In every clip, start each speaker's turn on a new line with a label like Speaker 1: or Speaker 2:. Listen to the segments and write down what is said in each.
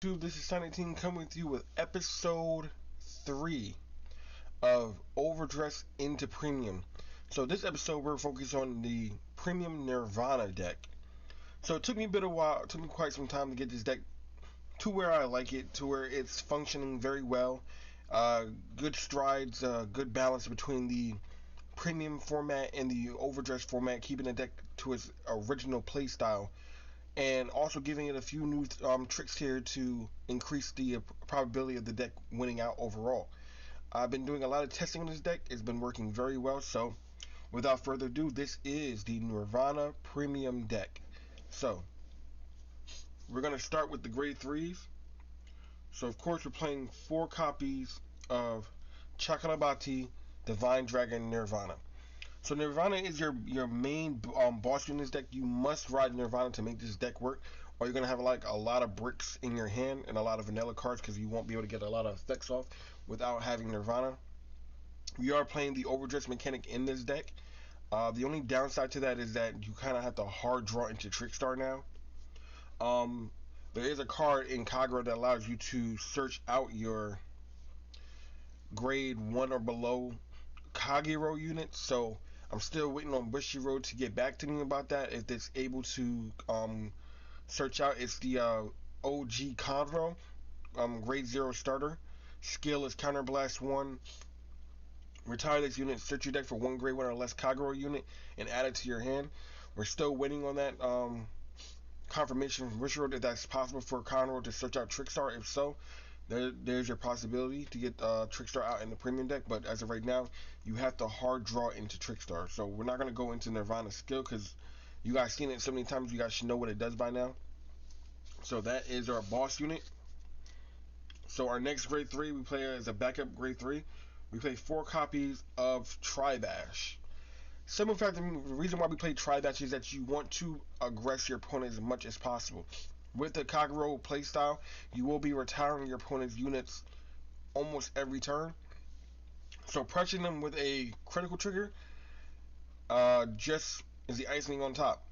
Speaker 1: YouTube? This is Sun18 coming with you with episode 3 of Overdress into Premium. So this episode we're focused on the Premium Nirvana deck. So it took me a bit of a while, it took me quite some time to get this deck to where I like it, to where it's functioning very well. Good strides, good balance between the Premium format and the Overdress format, keeping the deck to its original playstyle. And also giving it a few new tricks here to increase the probability of the deck winning out overall. I've been doing a lot of testing on this deck. It's been working very well. So without further ado, this is the Nirvana Premium deck. So we're going to start with the grade 3s. So of course we're playing 4 copies of Chakrabati Divine Dragon Nirvana. So Nirvana is your main boss unit in this deck. You must ride Nirvana to make this deck work, or you're going to have like a lot of bricks in your hand and a lot of vanilla cards because you won't be able to get a lot of effects off without having Nirvana. We are playing the Overdress mechanic in this deck. The only downside to that is that you kind of have to hard draw into Trickstar now. There is a card in Kagero that allows you to search out your grade 1 or below Kagero units, so I'm still waiting on Bushiroad to get back to me about that. If it's able to search out, it's the OG Kagero, grade 0 starter. Skill is Counterblast 1. Retire this unit, search your deck for 1 grade 1 or less Kagero unit, and add it to your hand. We're still waiting on that confirmation from Bushiroad if that's possible for Kagero to search out Trickstar. If so, there's your possibility to get Trickstar out in the premium deck, but as of right now, you have to hard draw into Trickstar. So we're not going to go into Nirvana's skill because you guys seen it so many times, you guys should know what it does by now. So that is our boss unit. So our next grade 3 we play as a backup grade 3. We play 4 copies of Tribash. Simple fact, the reason why we play Tribash is that you want to aggress your opponent as much as possible. With the Kagero playstyle, you will be retiring your opponent's units almost every turn. So pressuring them with a critical trigger just is the icing on top.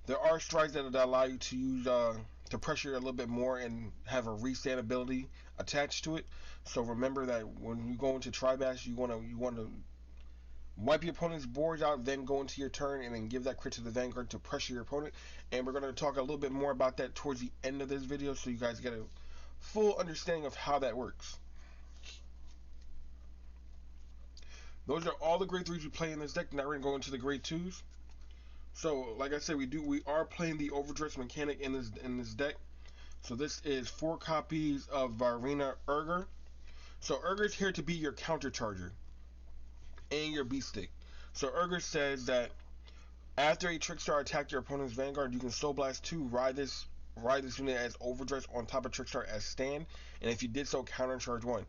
Speaker 1: There are strikes that allow you to use to pressure a little bit more and have a restand ability attached to it. So remember that when you go into Tribash, you want to wipe your opponent's boards out, then go into your turn and then give that crit to the Vanguard to pressure your opponent. And we're going to talk a little bit more about that towards the end of this video so you guys get a full understanding of how that works. Those are all the grade 3s we play in this deck. Now we're going to go into the grade 2s. So like I said, we are playing the Overdress mechanic in this deck. So this is 4 copies of Varina Urger. So Urger is here to be your counter charger and your beat stick. So Urger says that after a Trickstar attacked your opponent's Vanguard, you can Soul Blast 2, ride this unit as Overdress on top of Trickstar as stand, and if you did so, counter charge 1.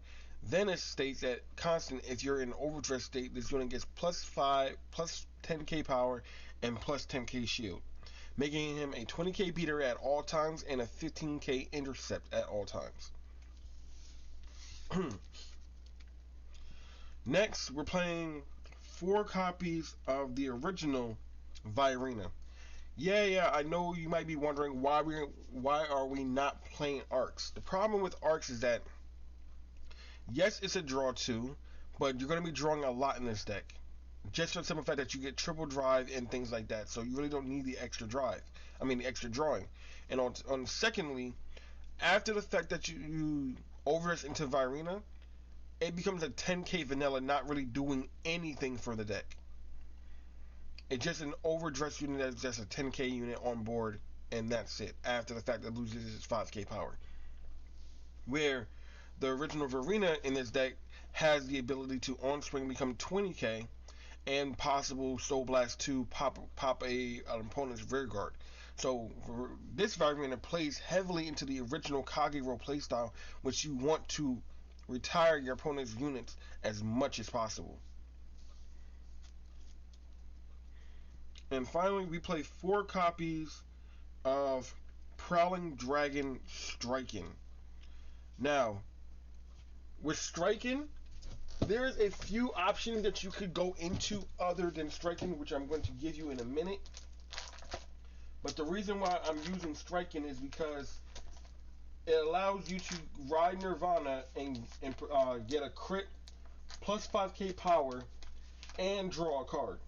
Speaker 1: Then it states that constant, if you're in Overdress state, this unit gets +5, +10k power, and +10k shield, making him a 20k beater at all times and a 15k intercept at all times. Next, we're playing 4 copies of the original Virina. Yeah, I know you might be wondering why are we not playing arcs. The problem with arcs is that yes, it's a draw 2, but you're going to be drawing a lot in this deck. Just for the simple fact that you get triple drive and things like that, so you really don't need the extra drive. I mean the extra drawing. And on secondly, after the fact that you Overdress into Virina, it becomes a 10k vanilla, not really doing anything for the deck. It's just an Overdress unit that's just a 10k unit on board, and that's it. After the fact that it loses its 5k power. Where the original Virina in this deck has the ability to on swing become 20k, and possible Soul Blast 2 pop an opponent's rear guard. So this Virina plays heavily into the original Kagero playstyle, which you want to retire your opponent's units as much as possible. And finally, we play 4 copies of Prowling Dragon Striking. Now, with Striking, there is a few options that you could go into other than Striking, which I'm going to give you in a minute. But the reason why I'm using Striking is because it allows you to ride Nirvana and get a crit plus 5k power and draw a card.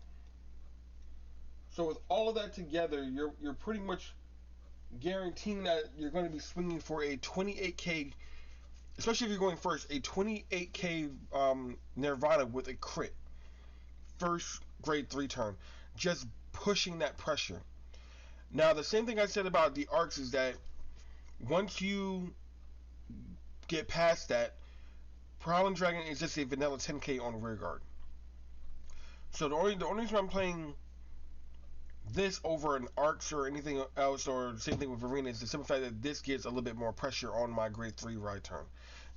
Speaker 1: So with all of that together, you're pretty much guaranteeing that you're going to be swinging for a 28k, especially if you're going first, a 28k Nirvana with a crit first grade 3 turn, just pushing that pressure. Now the same thing I said about the arcs is that once you get past that, Prowling Dragon is just a vanilla 10k on rear guard. So the only reason I'm playing this over an arcs or anything else, or the same thing with Arena, is the simple fact that this gets a little bit more pressure on my grade 3 ride turn.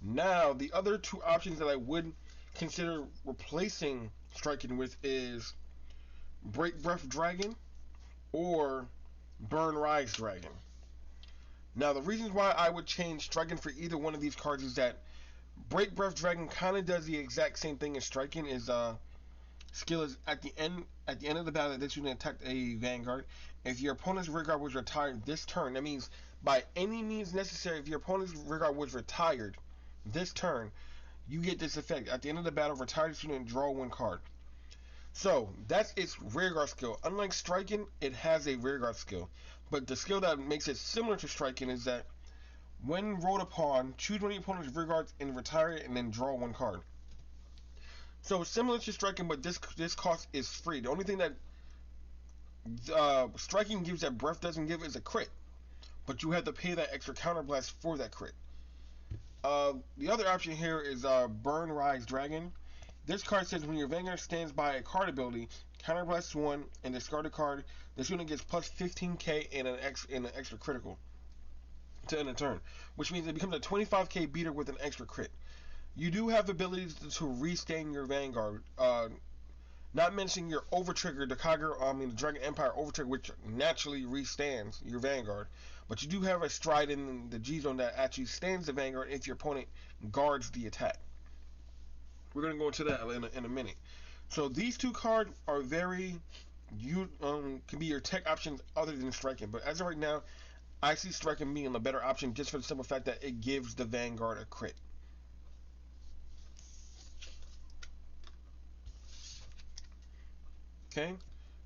Speaker 1: Now the other two options that I would consider replacing striking with is Break Breath Dragon or Burn Rise Dragon. Now the reasons why I would change striking for either one of these cards is that Break Breath Dragon kind of does the exact same thing as striking. Is skill is at the end of the battle that you can attack a Vanguard. If your opponent's rear guard was retired this turn, that means by any means necessary, if your opponent's rear guard was retired this turn, you get this effect. At the end of the battle, retire this unit and draw one card. So that's its rear guard skill. Unlike striking, it has a rear guard skill. But the skill that makes it similar to striking is that when rolled upon, choose one of your opponent's rear guards and retire it and then draw one card. So similar to striking, but this cost is free. The only thing that striking gives that breath doesn't give is a crit. But you have to pay that extra counterblast for that crit. The other option here is Burn Rise Dragon. This card says when your Vanguard stands by a card ability, counterblast 1 and discard a card, this unit gets plus 15k and an extra critical to end a turn, which means it becomes a 25k beater with an extra crit. You do have abilities to restand your Vanguard, not mentioning your overtrigger, the Kagero, the Dragon Empire overtrigger, which naturally restands your Vanguard. But you do have a stride in the G zone that actually stands the Vanguard if your opponent guards the attack. We're going to go into that in a minute. So these two cards are very, can be your tech options other than striking. But as of right now, I see striking being a better option just for the simple fact that it gives the Vanguard a crit. Okay,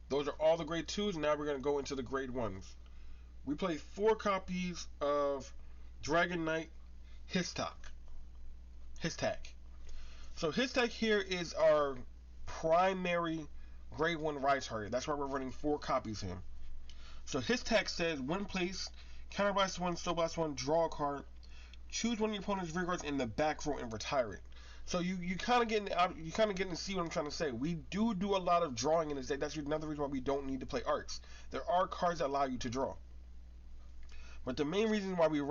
Speaker 1: those are all the grade 2s. Now we're going to go into the grade 1s. We play 4 copies of Dragon Knight Histak. So Histak here is our primary grade 1 ride target. That's why we're running 4 copies of him. So Histak says, when placed, counterblast 1, still blast 1, draw a card, choose one of your opponent's rear guards in the back row and retire it. So you kind of getting to see what I'm trying to say. We do a lot of drawing in this deck. That's another reason why we don't need to play arcs. There are cards that allow you to draw. But the main reason why the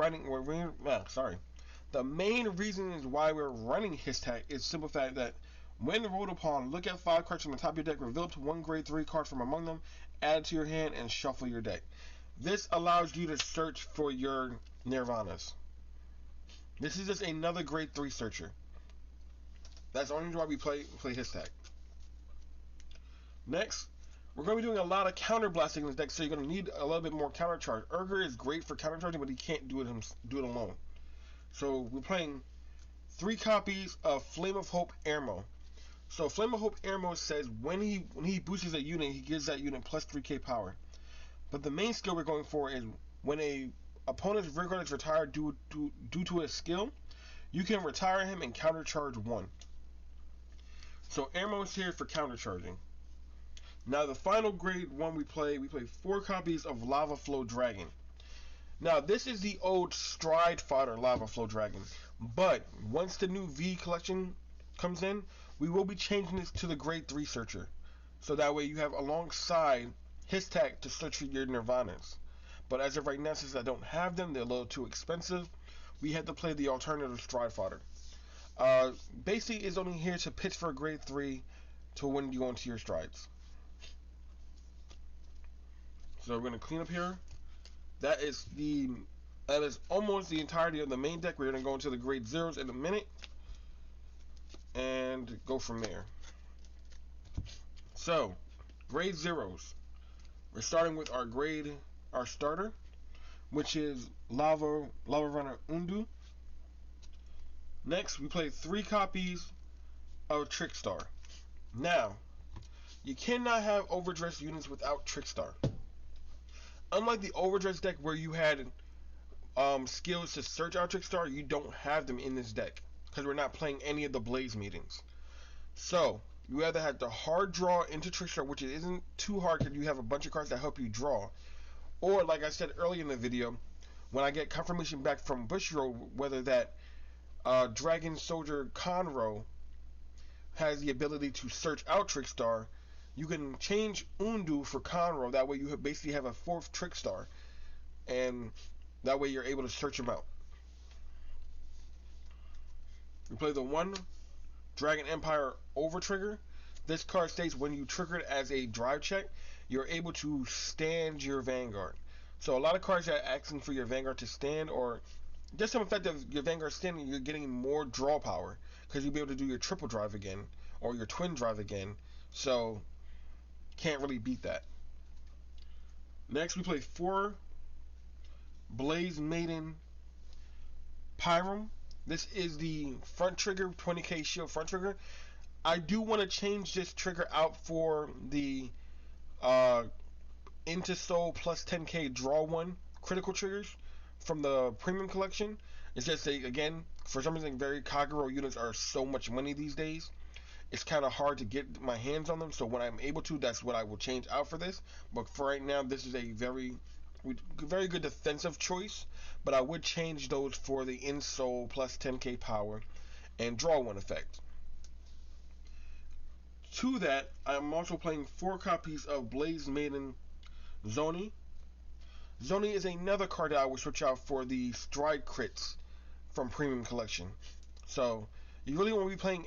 Speaker 1: main reason is why we're running Histak is simple fact that when rolled upon, look at 5 cards from the top of your deck, reveal up to 1 grade 3 card from among them, add it to your hand, and shuffle your deck. This allows you to search for your Nirvanas. This is just another grade 3 searcher. That's the only reason why we play Histak. Next, we're going to be doing a lot of counterblasting in this deck, so you're going to need a little bit more countercharge. Urger is great for countercharging, but he can't do it alone. So we're playing 3 copies of Flame of Hope Airmo. So Flame of Hope Airmo says when he boosts a unit, he gives that unit plus 3k power. But the main skill we're going for is when a opponent's rear guard is retired due to a skill, you can retire him and countercharge 1. So Airmo is here for countercharging. Now the final grade 1 we play 4 copies of Lava Flow Dragon. Now this is the old Stride Fighter Lava Flow Dragon, but once the new V collection comes in, we will be changing this to the grade 3 searcher. So that way you have alongside Histak to search for your Nirvanas. But as of right now, since I don't have them, they're a little too expensive, we had to play the alternative Stride Fighter. Basically is only here to pitch for a grade 3 to when you go into your strides. So we're going to clean up here. That is almost the entirety of the main deck. We're going to go into the grade 0s in a minute and go from there. So, grade 0s. We're starting with our starter, which is Lava Runner Undu. Next, we play 3 copies of Trickstar. Now, you cannot have Overdress units without Trickstar. Unlike the Overdress deck where you had skills to search out Trickstar, you don't have them in this deck because we're not playing any of the Blaze meetings. So, you either have to hard draw into Trickstar, which isn't too hard because you have a bunch of cards that help you draw, or like I said earlier in the video, when I get confirmation back from Bushiroad whether that Dragon Soldier Conroe has the ability to search out Trickstar, you can change Undu for Conroe. That way you basically have a 4th Trickstar, and that way you're able to search him out. We play the 1 Dragon Empire Over Trigger. This card states when you trigger it as a drive check, you're able to stand your Vanguard. So a lot of cards are asking for your Vanguard to stand, or just some effect of your Vanguard standing, you're getting more draw power because you'll be able to do your triple drive again or your twin drive again. So can't really beat that. Next, we play 4 Blaze Maiden Pyram. This is the front trigger, 20k shield front trigger. I do want to change this trigger out for the Into Soul plus 10k draw 1 critical triggers from the premium collection. It's just again, for some reason, very Kagero units are so much money these days. It's kind of hard to get my hands on them. So when I'm able to, that's what I will change out for this. But for right now, this is a very good defensive choice. But I would change those for the Insole plus 10k power and draw 1 effect. To that, I'm also playing 4 copies of Blaze Maiden Zoni. Zoni is another card that I will switch out for the Stride crits from Premium Collection. So you really won't be playing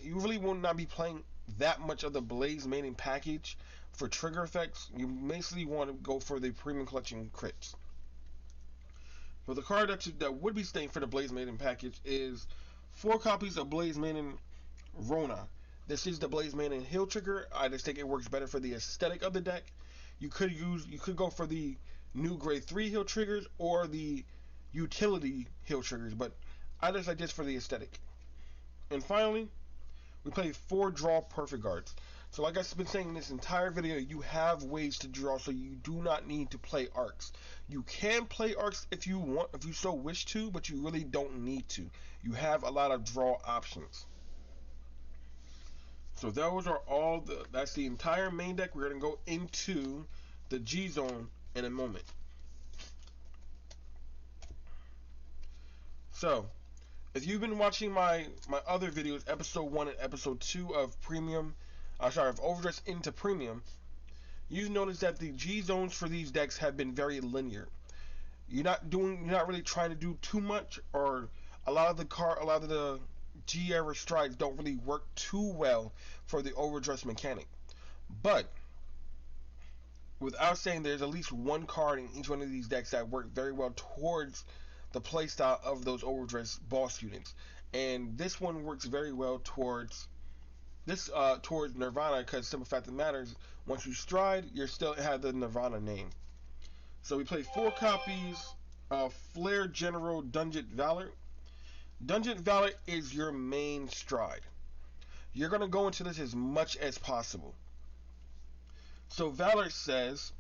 Speaker 1: you really will not be playing that much of the Blaze Maiden package for trigger effects. You basically want to go for the Premium Collection crits. But the card that would be staying for the Blaze Maiden package is 4 copies of Blaze Maiden Rona. This is the Blaze Maiden heal trigger. I just think it works better for the aesthetic of the deck. You could go for the new grade 3 heal triggers or the utility heal triggers, but I just like this for the aesthetic. And finally, we play 4 draw perfect guards. So like I've been saying in this entire video, you have ways to draw, so you do not need to play arcs. You can play arcs if you so wish to, but you really don't need to. You have a lot of draw options. So those are that's the entire main deck. We're going to go into the G zone in a moment. So, if you've been watching my other videos, episode 1 and episode 2 of of Overdress into Premium, you've noticed that the G zones for these decks have been very linear. You're not really trying to do too much, or a lot of the G era strides don't really work too well for the Overdress mechanic. But without saying, there's at least 1 card in each one of these decks that work very well towards the playstyle of those Overdress boss units, and this one works very well towards Nirvana, because simple fact of the matter is, once you stride, you still have the Nirvana name. So we play 4 copies of Flare General Dungent Valor. Dungent Valor is your main stride. You're going to go into this as much as possible. So Valor says,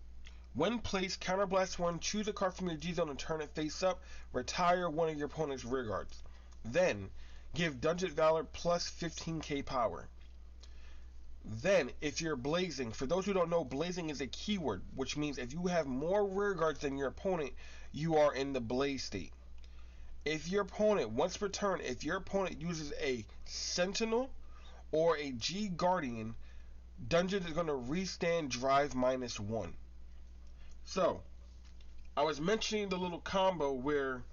Speaker 1: when placed, counterblast 1, choose a card from your G zone and turn it face up, retire one of your opponent's rear guards. Then, give Dungent Valor plus 15k power. Then, if you're blazing, for those who don't know, blazing is a keyword, which means if you have more rear guards than your opponent, you are in the blaze state. If your opponent, once per turn, if your opponent uses a Sentinel or a G Guardian, Dungeon is going to restand drive -1. So, I was mentioning the little combo where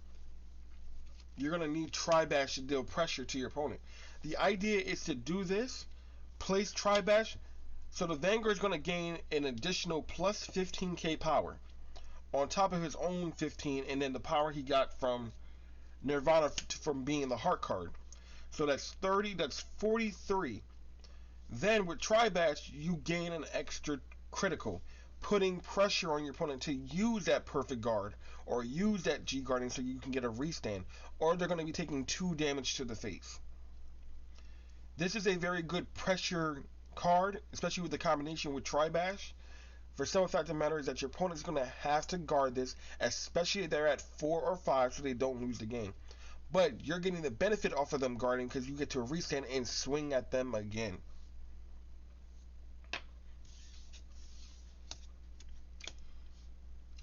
Speaker 1: you're going to need Tri-Bash to deal pressure to your opponent. The idea is to do this, place Tri-Bash, so the Vanguard is going to gain an additional plus 15k power on top of his own 15, and then the power he got from Nirvana from being the heart card. So that's 30, that's 43. Then with Tri-Bash, you gain an extra critical, putting pressure on your opponent to use that perfect guard or use that G guarding so you can get a restand, or they're going to be taking 2 damage to the face. This is a very good pressure card, especially with the combination with Tri-Bash. For some fact of the matter is that your opponent is going to have to guard this, especially if they're at 4 or 5, so they don't lose the game. But you're getting the benefit off of them guarding because you get to restand and swing at them again.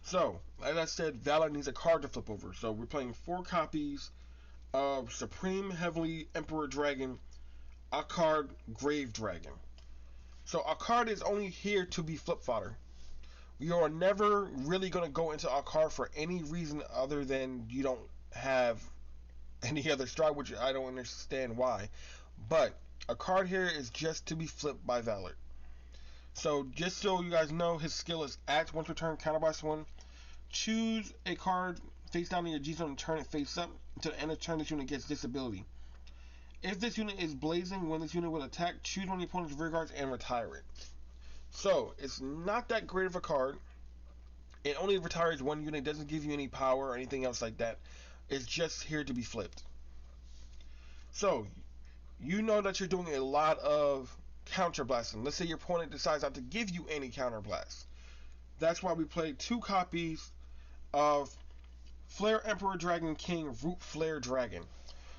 Speaker 1: So, as I said, Valor needs a card to flip over. So we're playing 4 copies of Supreme Heavenly Emperor Dragon, a card Grave Dragon. So a card is only here to be flip fodder. We are never really going to go into a card for any reason other than you don't have any other stride, which I don't understand why. But a card here is just to be flipped by Valor. So just so you guys know, his skill is act once per turn, counterblast 1. Choose a card face down in your G zone and turn it face up. Until the end of turn, this unit gets this ability. If this unit is blazing, when this unit will attack, choose one of your opponent's rear guards and retire it. So it's not that great of a card. It only retires 1 unit, doesn't give you any power or anything else like that. It's just here to be flipped. So you know that you're doing a lot of counterblasting. Let's say your opponent decides not to give you any counterblast. That's why we played 2 copies of Flare Emperor Dragon King Root Flare Dragon.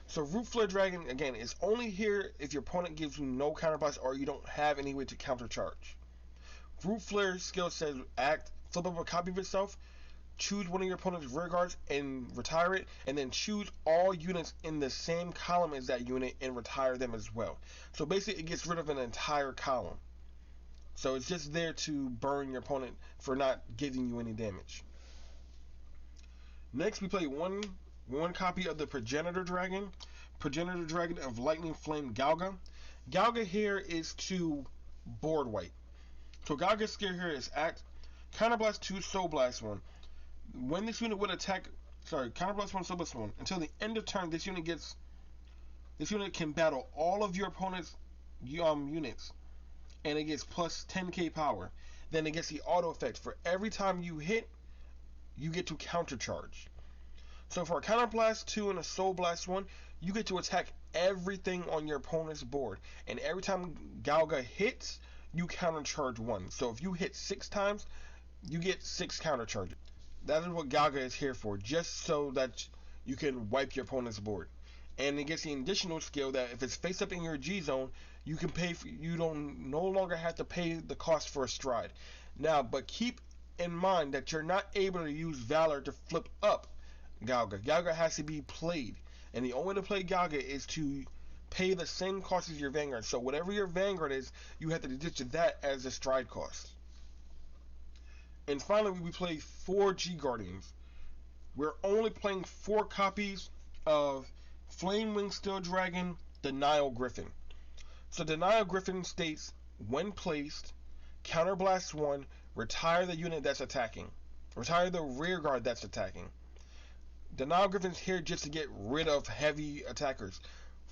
Speaker 1: So Root Flare Dragon, again, is only here if your opponent gives you no counterblast or you don't have any way to countercharge. Root Flare skill says act, flip up a copy of itself, choose one of your opponent's rear guards and retire it, and then choose all units in the same column as that unit and retire them as well. So basically it gets rid of an entire column. So it's just there to burn your opponent for not giving you any damage. Next we play one copy of the Progenitor Dragon of Lightning Flame Galga. Galga here is to board wipe. So Galga's skill here is act, counterblast 2, soul blast 1. When this unit would attack, counterblast 1, soul blast 1. Until the end of turn, this unit can battle all of your opponent's units, and it gets plus 10k power. Then it gets the auto effect. For every time you hit, you get to countercharge. So for a counterblast 2 and a soul blast 1, you get to attack everything on your opponent's board, and every time Galga hits, you countercharge 1. So if you hit 6 times, you get 6 countercharges. That is what Galga is here for, just so that you can wipe your opponent's board. And it gets the additional skill that if it's face up in your G zone, you can pay for, you don't no longer have to pay the cost for a stride. Now, but keep in mind that you're not able to use Valor to flip up Galga. Galga has to be played, and the only way to play Galga is to pay the same cost as your Vanguard. So whatever your Vanguard is, you have to ditch that as a stride cost. And finally, we play 4 G Guardians. We're only playing 4 copies of Flamewing Steel Dragon Denial Griffin. So Denial Griffin states, when placed, counterblast 1, retire the unit that's attacking. Retire the rear guard that's attacking. Denial Griffin's here just to get rid of heavy attackers.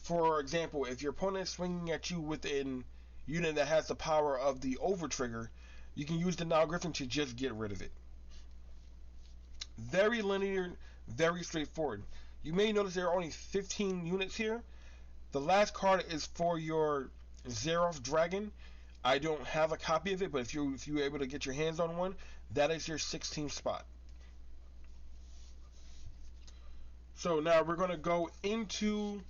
Speaker 1: For example, if your opponent is swinging at you with a unit that has the power of the over trigger, you can use Denial Griffin to just get rid of it. Very linear, very straightforward. You may notice there are only 15 units here. The last card is for your Xeroth Dragon. I don't have a copy of it, but if you're able to get your hands on one, that is your 16th spot. So now we're going to go into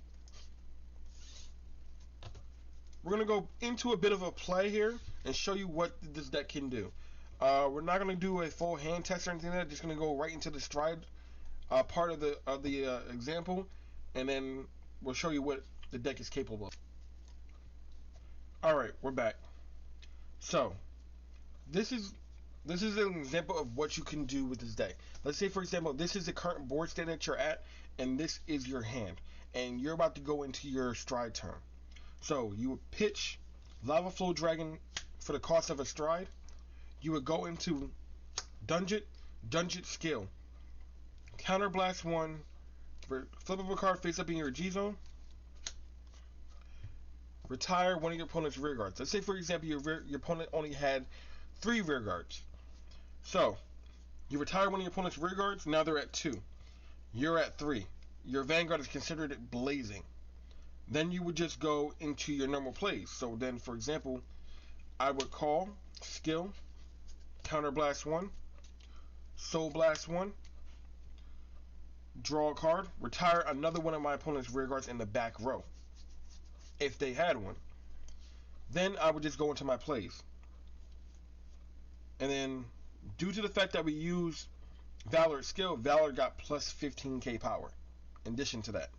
Speaker 1: a bit of a play here and show you what this deck can do. We're not going to do a full hand test or anything like that. Just going to go right into the stride part of the example, and then we'll show you what the deck is capable of. Alright, we're back. So this is an example of what you can do with this deck. Let's say, for example, this is the current board state that you're at, and this is your hand, and you're about to go into your stride turn. So you would pitch Lava Flow Dragon for the cost of a stride. You would go into Dungeon skill. Counterblast 1, flip up a card face up in your G zone. Retire one of your opponent's rear guards. Let's say, for example, your opponent only had 3 rear guards. So, you retire one of your opponent's rear guards, now they're at 2. You're at 3. Your vanguard is considered blazing. Then you would just go into your normal plays. So then, for example, I would call skill, counter blast 1, soul blast 1, draw a card, retire another one of my opponent's rear guards in the back row, if they had one. Then I would just go into my plays. And then, due to the fact that we use Valor skill, Valor got plus 15k power in addition to that.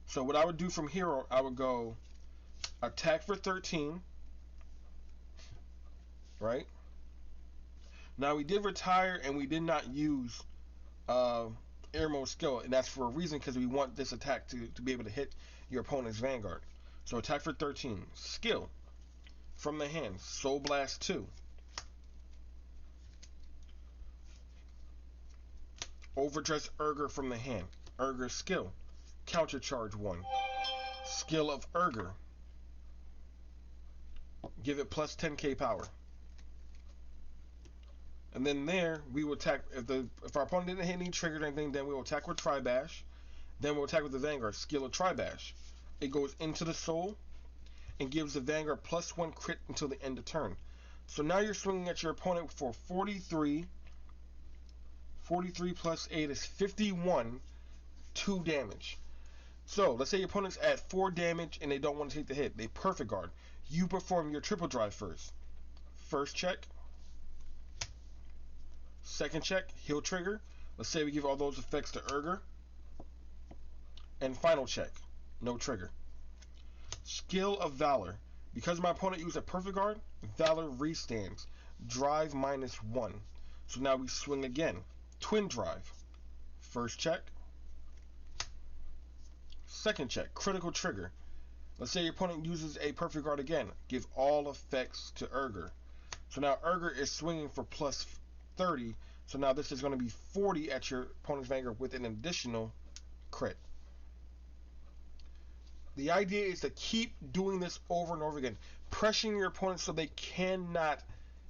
Speaker 1: So what I would do from here, I would go attack for 13, right? Now we did retire and we did not use air mode skill, and that's for a reason, because we want this attack to be able to hit your opponent's vanguard. So attack for 13, skill from the hand, soul blast 2, overdress Urger from the hand, Urger skill, counter charge 1, skill of Urger, give it plus 10k power. And then there we will attack. If our opponent didn't hit any triggers or anything, then we will attack with Tri-Bash. Then we'll attack with the Vanguard, skill of Tri-Bash. It goes into the soul and gives the Vanguard plus 1 crit until the end of turn. So now you're swinging at your opponent for 43. 43 plus 8 is 51, 2 damage. So let's say your opponent's at 4 damage and they don't want to take the hit. They perfect guard. You perform your triple drive first. First check. Second check, heal trigger. Let's say we give all those effects to Urger. And final check, no trigger. Skill of Valor. Because my opponent used a perfect guard, Valor restands. Drive -1. So now we swing again. Twin drive. First check. Second check, critical trigger. Let's say your opponent uses a perfect guard again. Give all effects to Urger. So now Urger is swinging for plus 30. So now this is going to be 40 at your opponent's vanguard with an additional crit. The idea is to keep doing this over and over again, pressuring your opponent so they cannot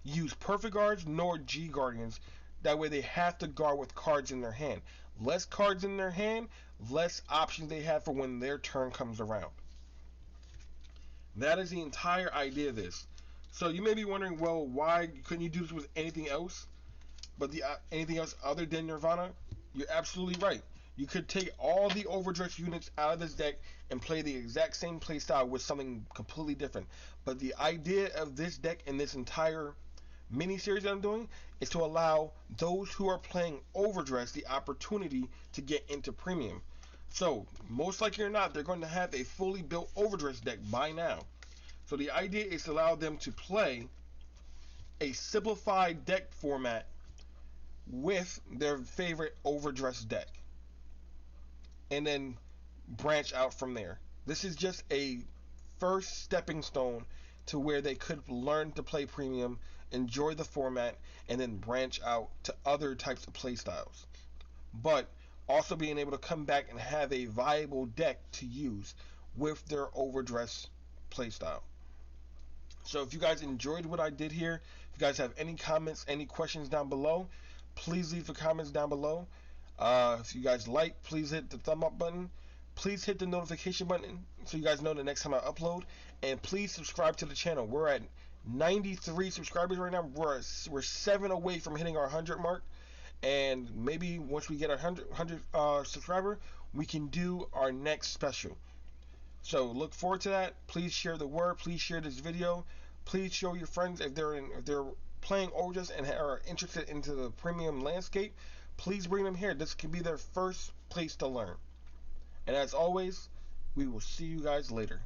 Speaker 1: use perfect guards nor G guardians. That way they have to guard with cards in their hand. Less cards in their hand, less options they have for when their turn comes around. That is the entire idea of this. So you may be wondering, well, why couldn't you do this with anything else? But anything else other than Nirvana? You're absolutely right. You could take all the Overdress units out of this deck and play the exact same playstyle with something completely different. But the idea of this deck and this entire mini-series that I'm doing is to allow those who are playing Overdress the opportunity to get into Premium. So, most likely or not, they're going to have a fully built Overdress deck by now. So the idea is to allow them to play a simplified deck format with their favorite Overdress deck, and then branch out from there. This is just a first stepping stone to where they could learn to play Premium, enjoy the format, and then branch out to other types of play styles. But also being able to come back and have a viable deck to use with their Overdress playstyle. So if you guys enjoyed what I did here, if you guys have any comments, any questions down below, please leave the comments down below. If you guys like, please hit the thumb up button. Please hit the notification button so you guys know the next time I upload. And please subscribe to the channel. We're at 93 subscribers right now. We're 7 away from hitting our 100 mark. And maybe once we get our 100 subscriber, we can do our next special. So look forward to that. Please share the word. Please share this video. Please show your friends if they're playing Overdress and are interested into the Premium landscape. Please bring them here. This can be their first place to learn. And as always, we will see you guys later.